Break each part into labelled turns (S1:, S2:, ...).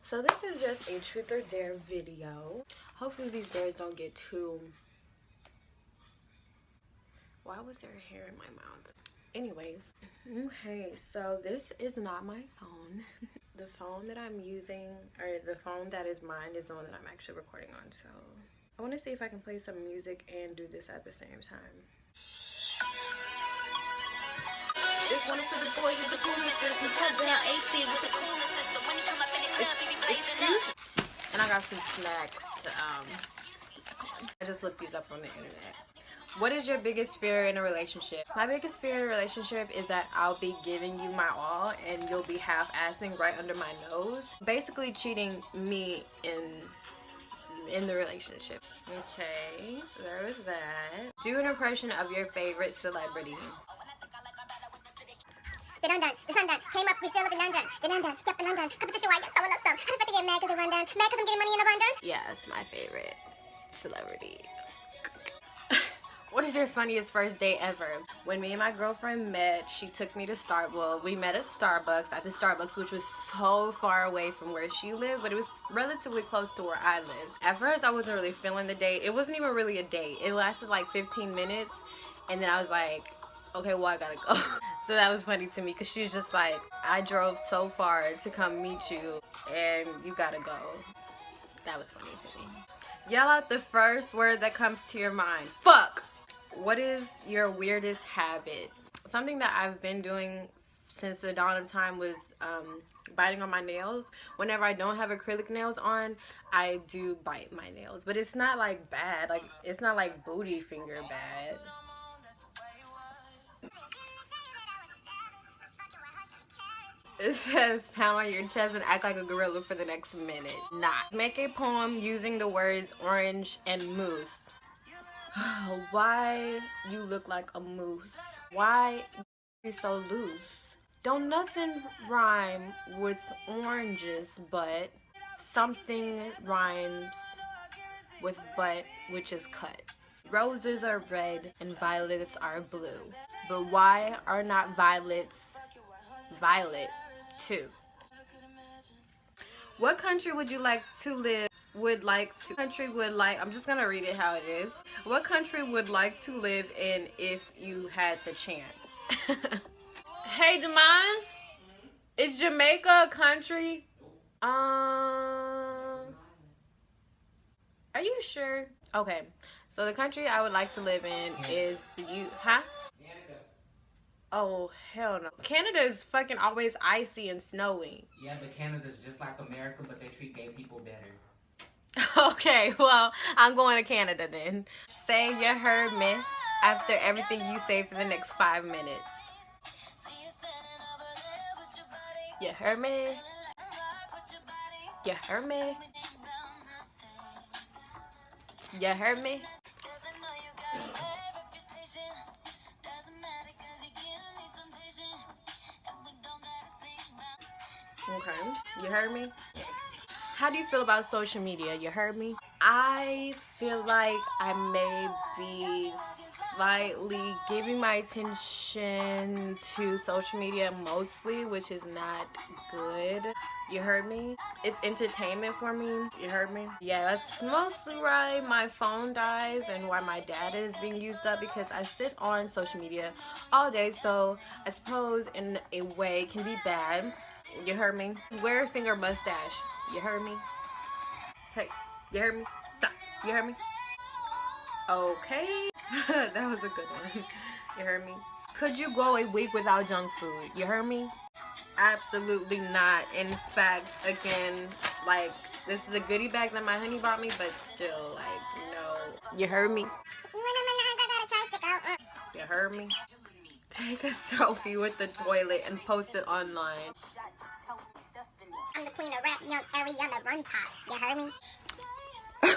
S1: So this is just a truth or dare video. Hopefully these dares don't get too... Why was there hair in my mouth? Anyways, okay, so this is not my phone. The phone that I'm using, or the phone that is mine, is the one that I'm actually recording on. So I want to see if I can play some music and do this at the same time. This one is for the boys with the coolest system. Touchdown AC with the coolest system. When you come up in the club, you be blazing up. And I got some snacks to I just looked these up on the internet. What is your biggest fear in a relationship? My biggest fear in a relationship is that I'll be giving you my all and you'll be half-assing right under my nose. Basically cheating me in the relationship. Okay, so there was that. Do an impression of your favorite celebrity.
S2: The dun dun, the sun dun, came up, we still live in London. The dun dun, kept in London. Competition, why? So I love some. How the fuck to get mad cause I run down? Mad cause I'm getting money in abundance?
S1: Yeah, it's my favorite celebrity. What is your funniest first date ever? When me and my girlfriend met, she took me to we met at Starbucks, which was so far away from where she lived, but it was relatively close to where I lived. At first, I wasn't really feeling the date. It wasn't even really a date. It lasted like 15 minutes, and then I was like, okay, well, I gotta go. So that was funny to me, because she was just like, I drove so far to come meet you, and you gotta go. That was funny to me. Yell out the first word that comes to your mind. Fuck! What is your weirdest habit? Something that I've been doing since the dawn of time was biting on my nails. Whenever I don't have acrylic nails on, I do bite my nails. But it's not like bad. Like, it's not like booty finger bad. It says pound on your chest and act like a gorilla for the next minute. Not. Make a poem using the words orange and moose. Why you look like a moose? Why you so loose? Don't nothing rhyme with oranges, but something rhymes with butt, which is cut. Roses are red and violets are blue. But why are not violets violet too? What country would you like to live? I'm just gonna read it how it is. What country would like to live in if you had the chance? Hey, Damon, is Jamaica a country? Are you sure? Okay, so the country I would like to live in is the Canada. Oh, hell no. Canada is fucking always icy and snowy.
S3: Yeah, but Canada's just like America, but they treat gay people better.
S1: Okay, well, I'm going to Canada then. Say you heard me after everything you say for the next 5 minutes. You heard me? You heard me? You heard me? Okay, you heard me? How do you feel about social media? You heard me? I feel like I may be slightly giving my attention to social media mostly, which is not good. You heard me? It's entertainment for me. You heard me? Yeah, that's mostly why my phone dies and why my data is being used up, because I sit on social media all day, so I suppose in a way it can be bad. You heard me? Wear a finger mustache. You heard me? Hey, you heard me? Stop. You heard me? Okay. That was a good one. You heard me? Could you go a week without junk food? You heard me? Absolutely not. In fact, again, like, this is a goodie bag that my honey bought me, but still, like, no. You heard me? You heard me? Take a selfie with the toilet and post it online.
S2: I'm the queen of rap, young Ariana Run Pop. You heard me?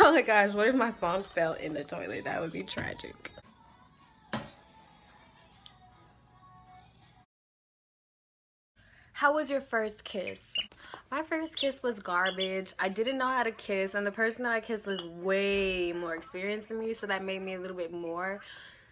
S1: Oh my gosh, what if my phone fell in the toilet? That would be tragic. How was your first kiss? My first kiss was garbage. I didn't know how to kiss, and the person that I kissed was way more experienced than me, so that made me a little bit more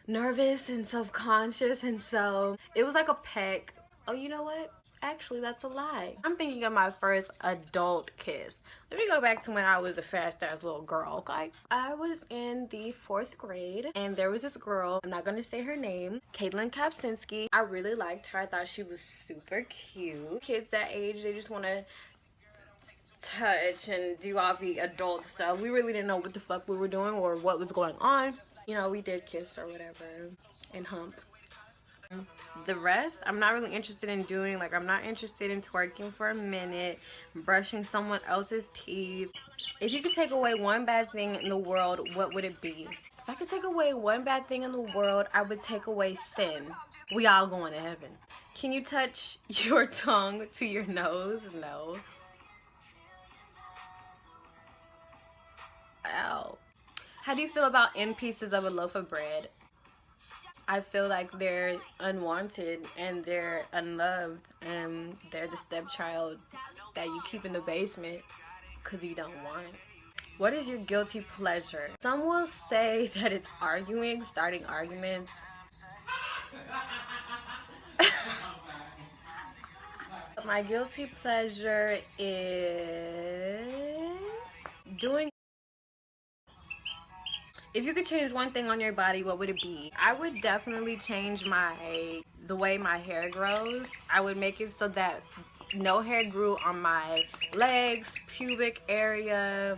S1: nervous and self-conscious, and so it was like a peck. Oh, you know what? Actually, that's a lie. I'm thinking of my first adult kiss. Let me go back to when I was a fast-ass little girl, okay? I was in the 4th grade, and there was this girl, I'm not gonna say her name, Caitlin Kapczynski. I really liked her. I thought she was super cute. Kids that age, they just wanna touch and do all the adult stuff. We really didn't know what the fuck we were doing or what was going on. You know, we did kiss or whatever and hump. The rest, I'm not really interested in doing. Like, I'm not interested in twerking for a minute, brushing someone else's teeth. If you could take away one bad thing in the world, what would it be? If I could take away one bad thing in the world, I would take away sin. We all going to heaven. Can you touch your tongue to your nose? No. Ow. How do you feel about end pieces of a loaf of bread? I feel like they're unwanted and they're unloved and they're the stepchild that you keep in the basement because you don't want. What is your guilty pleasure? Some will say that it's arguing, starting arguments. My guilty pleasure is doing. If you could change one thing on your body, what would it be? I would definitely change the way my hair grows. I would make it so that no hair grew on my legs, pubic area,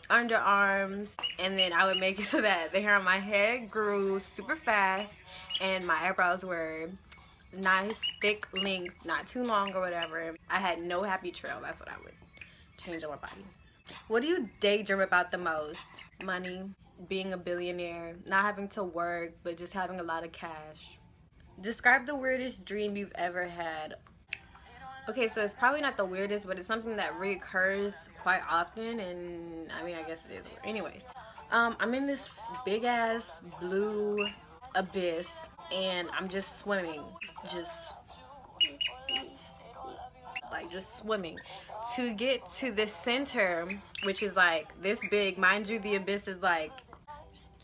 S1: underarms, and then I would make it so that the hair on my head grew super fast and my eyebrows were nice, thick length, not too long or whatever. I had no happy trail. That's what I would change on my body. What do you daydream about the most? Money, being a billionaire, not having to work, but just having a lot of cash. Describe the weirdest dream you've ever had. Okay, so it's probably not the weirdest, but it's something that reoccurs quite often, and I mean, I guess it is. Anyways, I'm in this big ass blue abyss, and I'm just swimming, just swimming to get to the center, which is like this big. Mind you, the abyss is like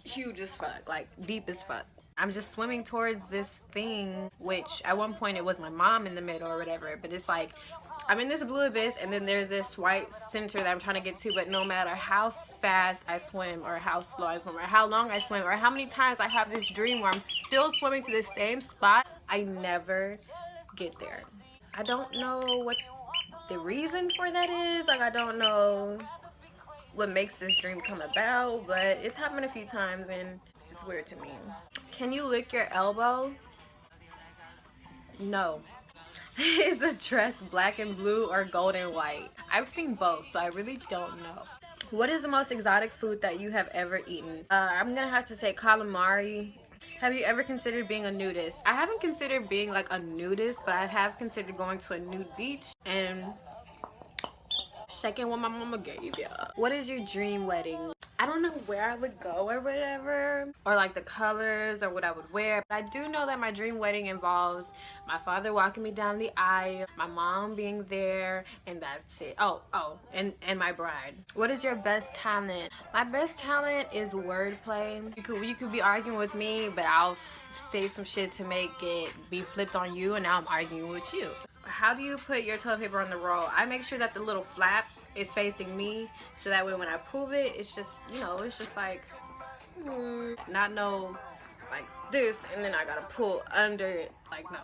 S1: huge as fuck, like deep as fuck. I'm just swimming towards this thing, which at one point it was my mom in the middle or whatever, but it's like I'm in this blue abyss and then there's this white center that I'm trying to get to, but no matter how fast I swim or how slow I swim or how long I swim or how many times I have this dream where I'm still swimming to the same spot, I never get there. I don't know what the reason for that is. Like, I don't know what makes this dream come about, but it's happened a few times and it's weird to me. Can you lick your elbow? No. Is the dress black and blue or gold and white? I've seen both, so I really don't know. What is the most exotic food that you have ever eaten? I'm gonna have to say calamari. Have you ever considered being a nudist? I haven't considered being like a nudist, but I have considered going to a nude beach and checking what my mama gave ya. What is your dream wedding? I don't know where I would go or whatever, or like the colors or what I would wear, but I do know that my dream wedding involves my father walking me down the aisle, my mom being there, and that's it. And my bride. What is your best talent? My best talent is wordplay. You could be arguing with me, but I'll say some shit to make it be flipped on you, and now I'm arguing with you. How do you put your toilet paper on the roll? I make sure that the little flap is facing me, so that way when I pull it, it's just, you know, it's just like, not no, like this, and then I gotta pull under it, like, no.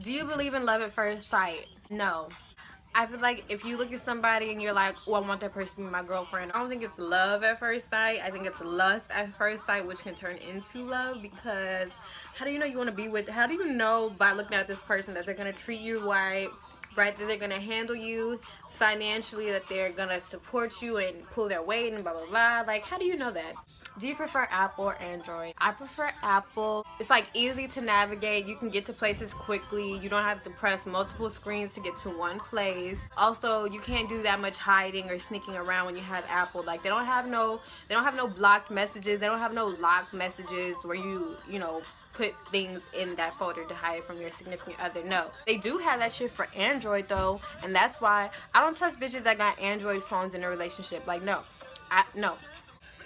S1: Do you believe in love at first sight? No. I feel like if you look at somebody and you're like, oh, I want that person to be my girlfriend, I don't think it's love at first sight. I think it's lust at first sight, which can turn into love, because how do you know you want to be with, how do you know by looking at this person that they're going to treat you right, that they're going to handle you financially, that they're going to support you and pull their weight and blah, blah, blah. Like, how do you know that? Do you prefer Apple or Android? I prefer Apple. It's like easy to navigate. You can get to places quickly. You don't have to press multiple screens to get to one place. Also, you can't do that much hiding or sneaking around when you have Apple. Like, they don't have no blocked messages. They don't have no locked messages where you know, put things in that folder to hide it from your significant other. No, they do have that shit for Android though, and that's why I don't trust bitches that got Android phones in a relationship. Like, no.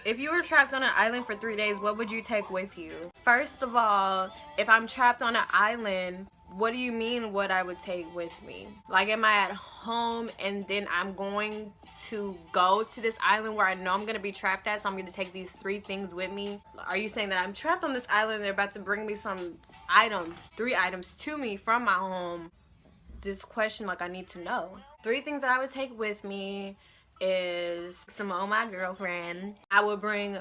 S1: If you were trapped on an island for 3 days, what would you take with you? First of all, if I'm trapped on an island, What do you mean what I would take with me? Like, am I at home and then I'm going to go to this island where I know I'm gonna be trapped at, so I'm gonna take these 3 things with me? Are you saying that I'm trapped on this island and they're about to bring me some items, 3 items to me from my home? This question, like, I need to know. 3 things that I would take with me is Simone, my girlfriend. I would bring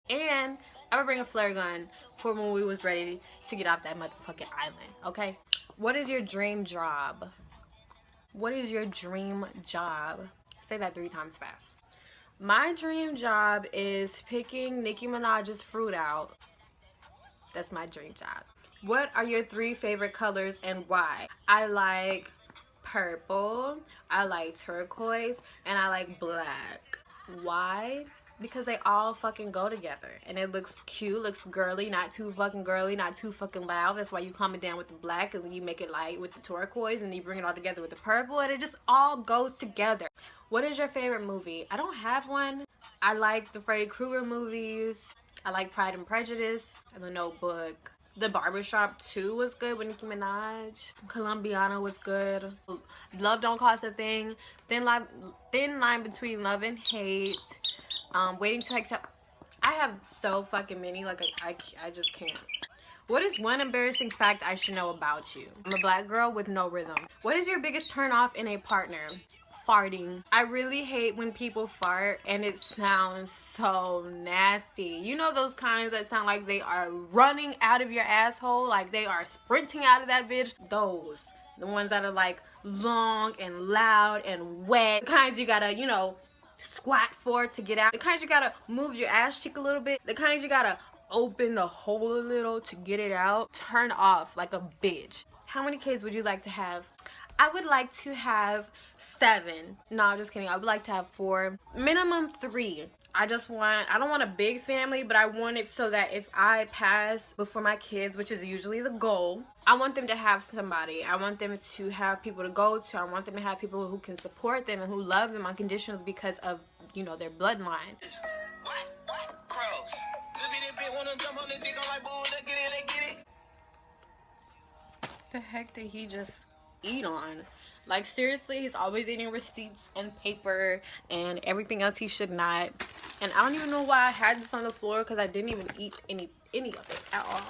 S1: and I would bring a flare gun for when we was ready to get off that motherfucking island, okay? What is your dream job? What is your dream job? Say that 3 times fast. My dream job is picking Nicki Minaj's fruit out. That's my dream job. What are your 3 favorite colors and why? I like purple, I like turquoise, and I like black. Why? Because they all fucking go together and it looks cute, looks girly, not too fucking girly, not too fucking loud. That's why you calm it down with the black and then you make it light with the turquoise and you bring it all together with the purple and it just all goes together. What is your favorite movie? I don't have one. I like the Freddy Krueger movies. I like Pride and Prejudice and The Notebook. The Barbershop 2 was good with Nicki Minaj. Colombiana was good. Love Don't Cost a Thing. Thin line between love and hate. Waiting to Accept. I have so fucking many, like, I just can't. What is one embarrassing fact I should know about you? I'm a black girl with no rhythm. What is your biggest turn off in a partner? Farting. I really hate when people fart and it sounds so nasty. You know those kinds that sound like they are running out of your asshole, like they are sprinting out of that bitch? Those. The ones that are like long and loud and wet. The kinds you gotta, you know, squat for to get out. The kinds you gotta move your ass cheek a little bit. The kinds you gotta open the hole a little to get it out. Turn off like a bitch. How many kids would you like to have? I would like to have 7. No, I'm just kidding. I would like to have 4. Minimum 3. I don't want a big family, but I want it so that if I pass before my kids, which is usually the goal, I want them to have somebody. I want them to have people to go to. I want them to have people who can support them and who love them unconditionally because of, you know, their bloodline. The heck did he just eat on? Like, seriously, he's always eating receipts and paper and everything else he should not. And I don't even know why I had this on the floor because I didn't even eat any of it at all.